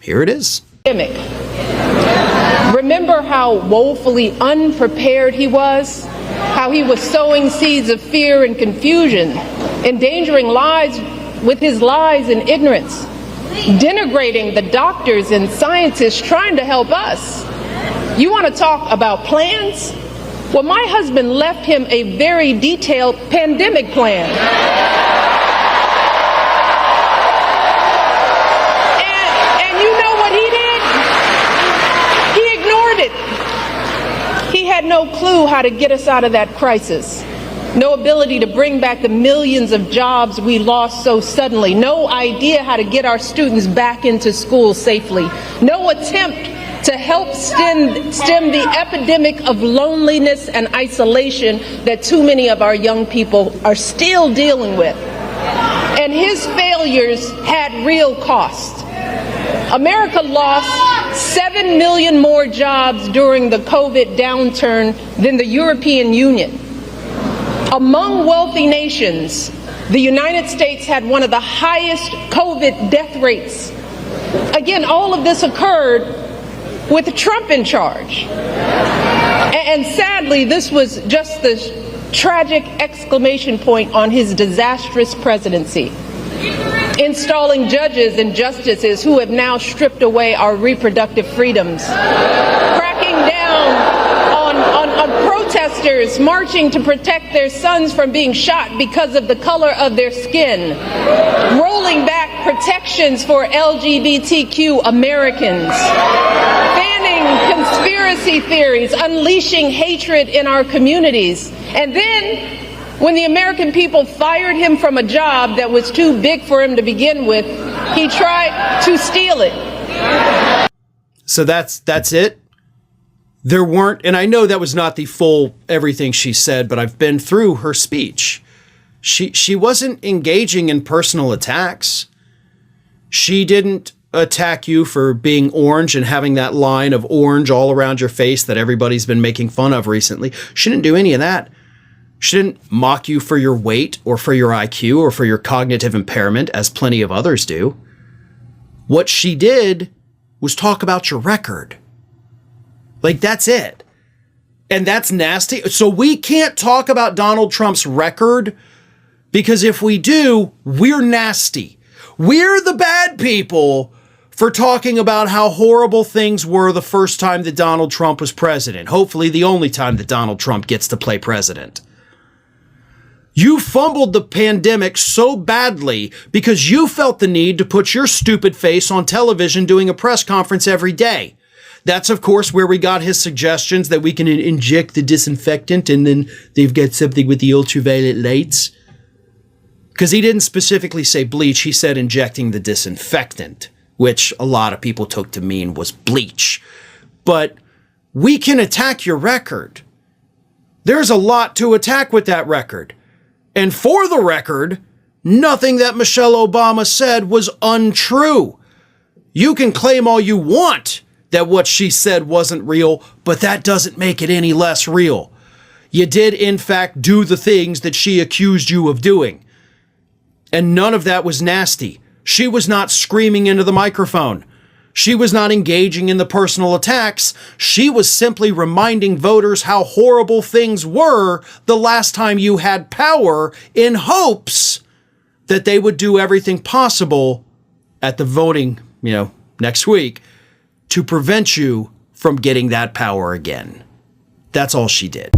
Here it is. Remember how woefully unprepared he was? How he was sowing seeds of fear and confusion, endangering lives with his lies and ignorance, denigrating the doctors and scientists trying to help us. You want to talk about plans? Well, my husband left him a very detailed pandemic plan. And you know what he did? He ignored it. He had no clue how to get us out of that crisis. No ability to bring back the millions of jobs we lost so suddenly. No idea how to get our students back into school safely. No attempt to help stem the epidemic of loneliness and isolation that too many of our young people are still dealing with. And his failures had real cost. America lost 7 million more jobs during the COVID downturn than the European Union. Among wealthy nations, the United States had one of the highest COVID death rates. Again, all of this occurred with Trump in charge. And sadly, this was just the tragic exclamation point on his disastrous presidency. Installing judges and justices who have now stripped away our reproductive freedoms. Cracking down on protesters marching to protect their sons from being shot because of the color of their skin. Rolling back protections for LGBTQ Americans. Fanning conspiracy theories, unleashing hatred in our communities. And then, when the American people fired him from a job that was too big for him to begin with, he tried to steal it. So that's it. There weren't, and I know that was not the full everything she said, but I've been through her speech. She wasn't engaging in personal attacks. She didn't attack you for being orange and having that line of orange all around your face that everybody's been making fun of recently. She didn't do any of that. She didn't mock you for your weight or for your IQ or for your cognitive impairment, as plenty of others do. What she did was talk about your record. Like, that's it. And that's nasty. So we can't talk about Donald Trump's record because if we do, we're nasty. We're the bad people for talking about how horrible things were the first time that Donald Trump was president. Hopefully the only time that Donald Trump gets to play president. You fumbled the pandemic so badly because you felt the need to put your stupid face on television doing a press conference every day. That's, of course, where we got his suggestions that we can inject the disinfectant and then they've got something with the ultraviolet lights. Because he didn't specifically say bleach, he said injecting the disinfectant, which a lot of people took to mean was bleach. But we can attack your record. There's a lot to attack with that record. And for the record, nothing that Michelle Obama said was untrue. You can claim all you want that what she said wasn't real, but that doesn't make it any less real. You did, in fact, do the things that she accused you of doing. And none of that was nasty. She was not screaming into the microphone. She was not engaging in the personal attacks. She was simply reminding voters how horrible things were the last time you had power in hopes that they would do everything possible at the voting, next week to prevent you from getting that power again. That's all she did.